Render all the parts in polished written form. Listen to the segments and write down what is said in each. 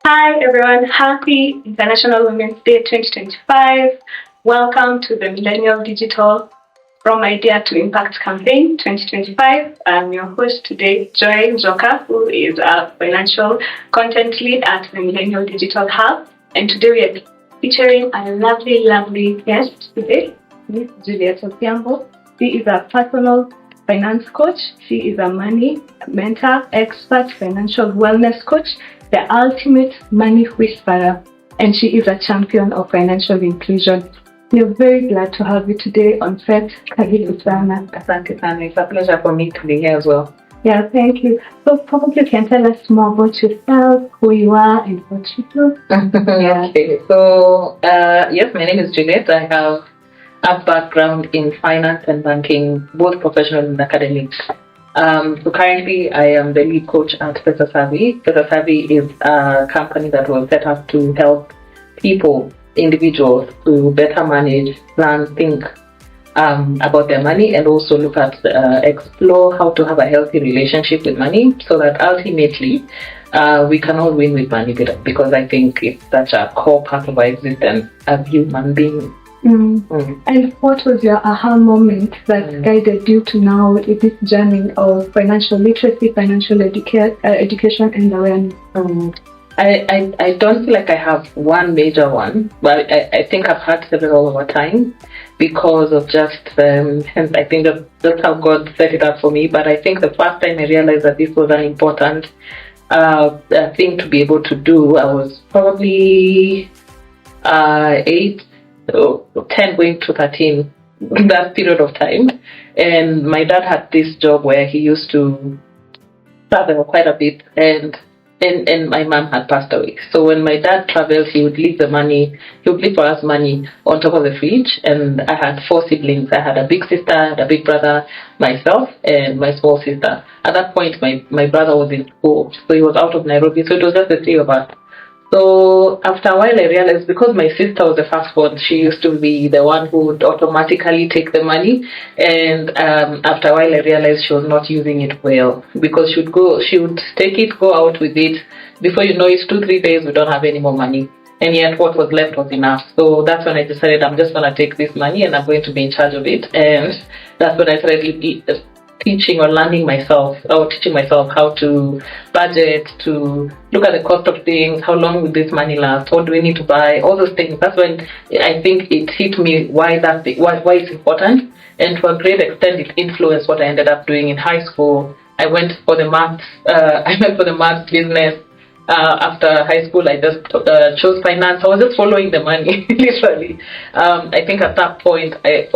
Hi everyone, happy International Women's Day 2025. Welcome to the Millennial Digital From Idea to Impact Campaign 2025. I'm your host today, Joy Njoka, who is a financial content lead at the Millennial Digital Hub. And today we are featuring a lovely guest today, Miss Juliet Odhiambo. She is a personal finance coach. She is a money mentor, expert, financial wellness coach, the ultimate money whisperer, and she is a champion of financial inclusion. We're very glad to have you today on set. Karibu sana. Asante sana. It's a pleasure for me to be here as well. Yeah, thank you. So probably you can tell us more about yourself, who you are, and what you do. Okay. So, yes, my name is Juliet. I have a background in finance and banking, both professional and academic. So currently I am the lead coach at Pesa Savvy. Pesa Savvy is a company that was set up to help people, individuals, to better manage, plan, think about their money, and also look at, explore how to have a healthy relationship with money, so that ultimately we can all win with money, because I think it's such a core part of our existence as human beings. And what was your aha moment that guided you to now this journey of financial literacy, financial education, and awareness? I don't feel like I have one major one, but I think I've had several over time, because of just, hence I think that's how God set it up for me. But I think the first time I realized that this was an important thing to be able to do, I was probably 8 or 10 going to 13, that period of time. And my dad had this job where he used to travel quite a bit, and my mom had passed away. So when my dad traveled, he would leave for us money on top of the fridge. And I had 4 siblings. I had a big sister, a big brother, myself, and my small sister. At that point, my brother was in school, so he was out of Nairobi, so it was just the 3 of us. So after a while I realized, because my sister was the firstborn, she used to be the one who would automatically take the money. And after a while I realized she was not using it well, because she would take it, go out with it. Before you know it, 2-3 days we don't have any more money. And yet what was left was enough. So that's when I decided I'm just going to take this money and I'm going to be in charge of it. And that's when I started teaching myself how to budget, to look at the cost of things, how long will this money last, what do we need to buy, all those things. That's when I think it hit me why it's important, and to a great extent it influenced what I ended up doing in high school. I went for the maths business. After high school, I just chose finance. I was just following the money, literally. I think at that point, I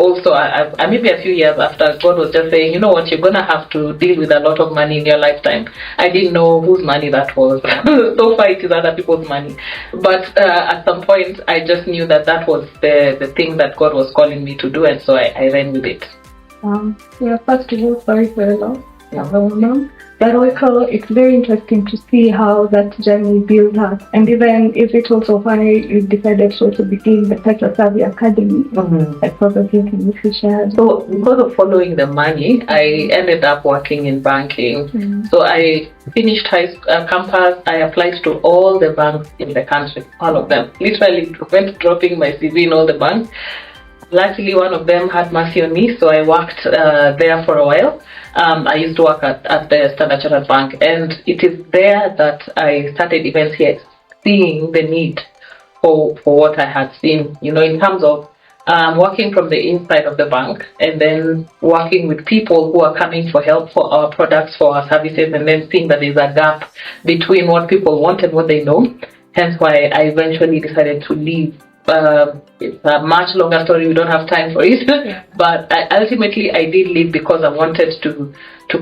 maybe a few years after, God was just saying, you know what, you're going to have to deal with a lot of money in your lifetime. I didn't know whose money that was. So far, it is other people's money. But at some point, I just knew that was the thing that God was calling me to do, and so I ran with it. First of all, sorry for your loss. But also it's very interesting to see how that journey built up, and even if it was so funny you decided to begin the Pesa Savvy Academy. I probably can you share. So because of following the money, I ended up working in banking. So I finished campus. I applied to all the banks in the country, all of them. Literally went dropping my CV in all the banks. Luckily, one of them had mercy on me, so I worked there for a while. I used to work at the Standard Chartered Bank, and it is there that I started even seeing the need for what I had seen, in terms of working from the inside of the bank, and then working with people who are coming for help for our products, for our services, and then seeing that there's a gap between what people want and what they know. Hence why I eventually decided to leave. It's a much longer story, we don't have time for it. But ultimately I did leave because I wanted to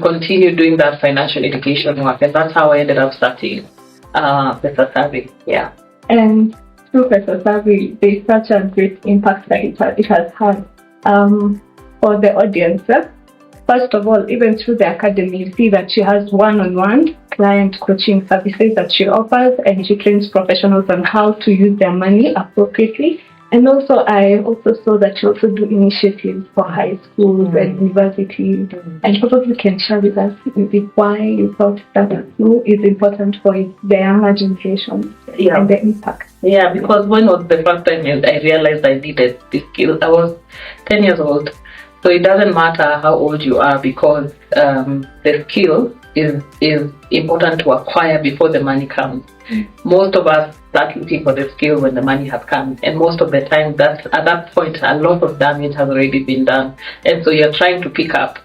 continue doing that financial education work, and that's how I ended up starting Pesa Savvy. Yeah. And through Pesa Savvy, there's such a great impact that it has had for the audience. First of all, even through the academy, you see that she has one-on-one client coaching services that she offers, and she trains professionals on how to use their money appropriately. And also, I also saw that you also do initiatives for high schools and universities. And probably can share with us maybe why you thought that school is important for the younger generation and the impact. Yeah, because when was the first time I realized I needed this skill? I was 10 years old. So it doesn't matter how old you are, because the skill is important to acquire before the money comes. Most of us start looking for the skill when the money has come, and most of the time that at that point a lot of damage has already been done, and so you're trying to pick up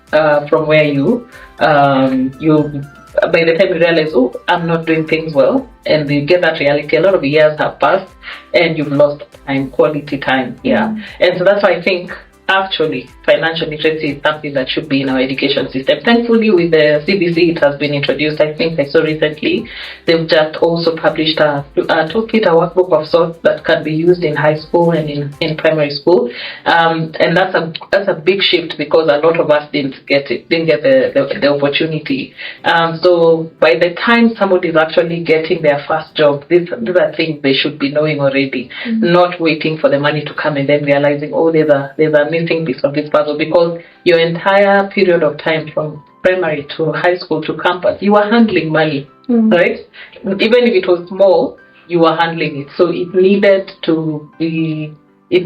from where you by the time you realize, oh, I'm not doing things well, and you get that reality, a lot of years have passed and you've lost time, quality time. And so that's why I think actually financial literacy is something that should be in our education system. Thankfully, with the CBC, it has been introduced. I think I saw recently they've just also published a toolkit, a workbook of sorts that can be used in high school and in primary school, and that's a big shift, because a lot of us didn't get the opportunity. So by the time somebody is actually getting their first job, these are things they should be knowing already, not waiting for the money to come and then realizing, oh, there's a missing piece of this puzzle, because your entire period of time from primary to high school to campus, you are handling money, right? Even if it was small, you are handling it. So it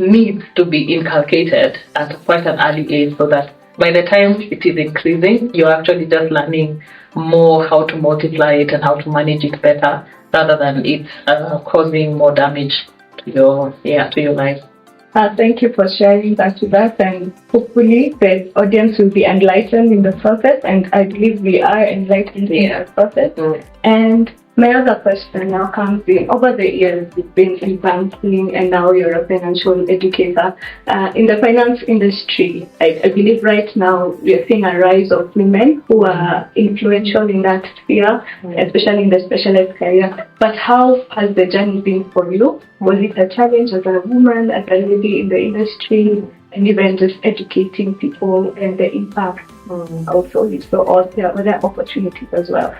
needs to be inculcated at quite an early age, so that by the time it is increasing, you're actually just learning more how to multiply it and how to manage it better, rather than it causing more damage to your life. Thank you for sharing that with us, and hopefully the audience will be enlightened in the process, and I believe we are enlightened in the process. And my other question now comes in, over the years you've been in banking and now you're a financial educator. In the finance industry, I believe right now we're seeing a rise of women who are influential in that sphere, especially in the specialized career. But how has the journey been for you? Was it a challenge as a woman, as a lady in the industry, and even just educating people and the impact also? So are there other opportunities as well?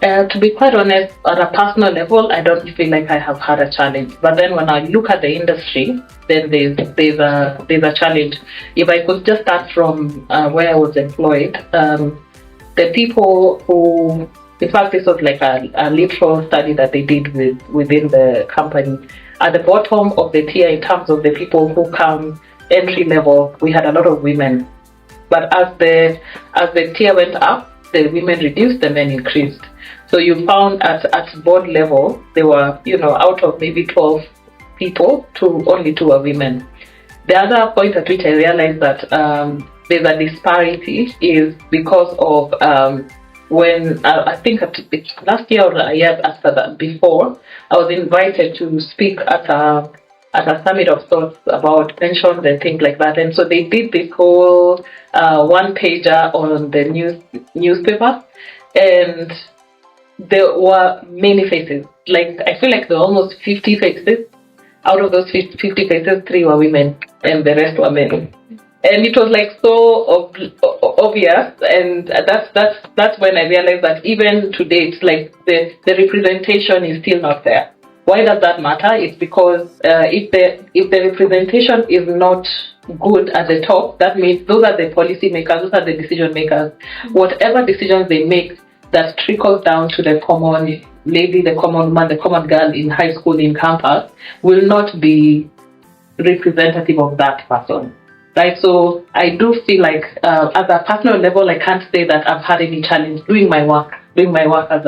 To be quite honest, at a personal level, I don't feel like I have had a challenge. But then when I look at the industry, then there's a challenge. If I could just start from where I was employed, the people who, in fact, this was like a literal study that they did within the company. At the bottom of the tier, in terms of the people who come entry level, we had a lot of women. But as the tier went up, the women reduced, the men increased. So you found at board level, there were, out of maybe 12 people, only 2 are women. The other point at which I realized that there's a disparity is because of when I think last year or a year after that, before, I was invited to speak at a summit of sorts about pensions and things like that. And so they did this whole one-pager on the newspaper, and there were many faces. Like, I feel like there were almost 50 faces. Out of those 50 faces, 3 were women and the rest were men. And it was like so obvious, and that's when I realized that even today, it's like the representation is still not there. Why does that matter? It's because if the representation is not good at the top, that means those are the policy makers, those are the decision makers. Whatever decisions they make that trickles down to the common lady, the common man, the common girl in high school, in campus, will not be representative of that person. Right? So I do feel like at a personal level, I can't say that I've had any challenge doing my work as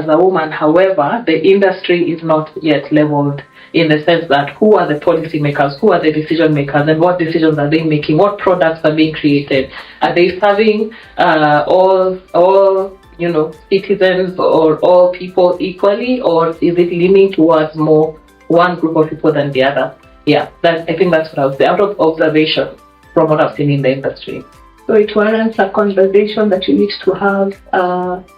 a woman. However, the industry is not yet leveled, in the sense that who are the policy makers, who are the decision makers, and what decisions are they making, what products are being created, are they serving all citizens or all people equally, or is it leaning towards more one group of people than the other? I think that's what I would say, out of observation from what I've seen in the industry. So it warrants a conversation that you need to have,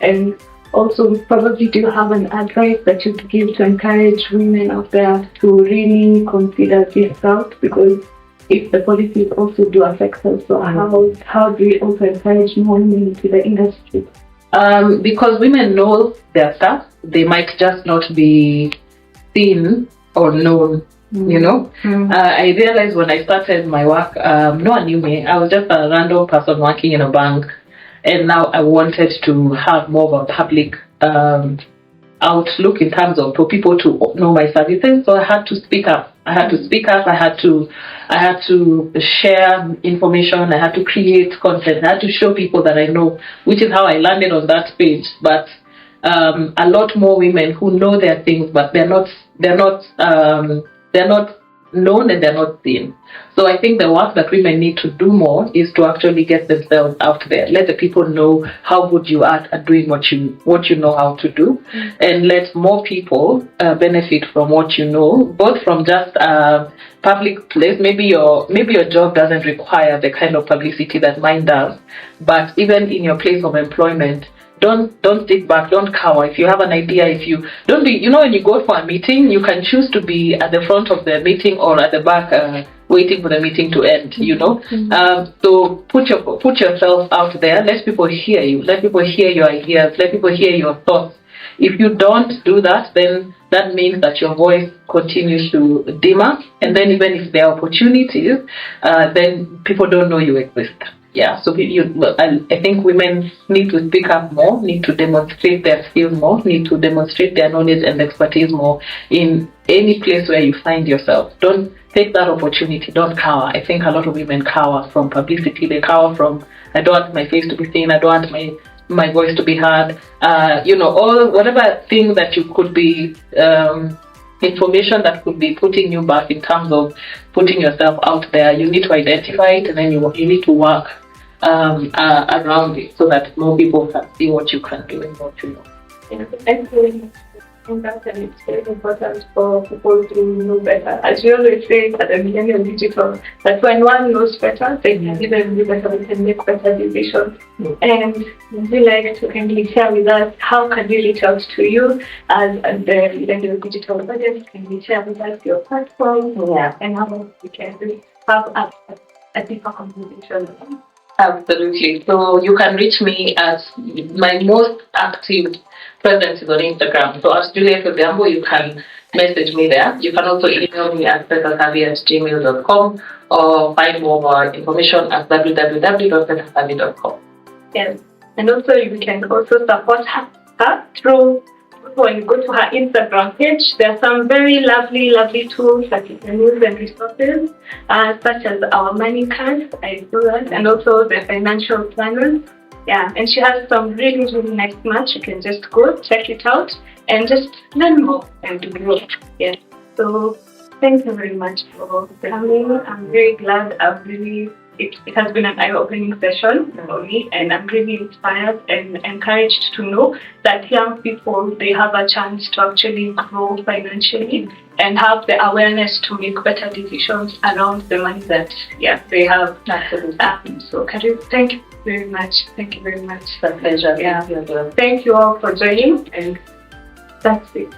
and also probably do you have an advice that you'd give to encourage women out there to really consider this out? Because if the policies also do affect us, so how do we also encourage more women into the industry? Because women know their stuff, they might just not be seen or known. You know, I realized when I started my work, no one knew me. I was just a random person working in a bank, and now I wanted to have more of a public outlook in terms of for people to know my services. So I had to speak up. I had to share information. I had to create content. I had to show people that I know, which is how I landed on that page. But a lot more women who know their things, but they're not known and they're not seen. So I think the work that women need to do more is to actually get themselves out there. Let the people know how good you are at doing what you know how to do, and let more people benefit from what you know, both from just public place. Maybe your job doesn't require the kind of publicity that mine does, but even in your place of employment, don't sit back, don't cower. If you have an idea, if you don't be, you know, when you go for a meeting, you can choose to be at the front of the meeting or at the back waiting for the meeting to end, you know. So put yourself out there, let people hear you, let people hear your ideas, let people hear your thoughts. If you don't do that, then that means that your voice continues to dimmer, and then even if there are opportunities, then people don't know you exist. Yeah, so I think women need to speak up more, need to demonstrate their skills more, need to demonstrate their knowledge and expertise more in any place where you find yourself. Don't take that opportunity, don't cower. I think a lot of women cower from publicity, they cower from, I don't want my face to be seen, I don't want my voice to be heard, all whatever thing that you could be, information that could be putting you back in terms of putting yourself out there. You need to identify it, and then you need to work around it so that more people can see what you can do and what you know. Yeah, I think it's very important for people to know better. As we always say at the Millenial Digital, that when one knows better, they can even do better, they can make better decisions. And would you like to kindly share with us how can we reach out to you as the Millenial Digital audience? Can you share with us your platform and how we can have a deeper conversation? Absolutely. So you can reach me at my most active presence is on Instagram. So as Juliet Odhiambo, you can message me there. You can also email me at pesasavvy@gmail.com or find more information at www.pesasavvy.com. Yes. And also you can also support her through, when you go to her Instagram page, there are some very lovely tools that you can use and resources, such as our money cards, I do that, and also the financial planners. Yeah, and she has some really nice match. You can just go check it out and just learn more and grow. Yeah. So thank you very much for coming. I'm very glad. It has been an eye-opening session for me, and I'm really inspired and encouraged to know that young people, they have a chance to actually grow financially and have the awareness to make better decisions around the money that they have. So thank you very much. Thank you very much. It's a pleasure. Yeah. Thank you all for joining, and that's it.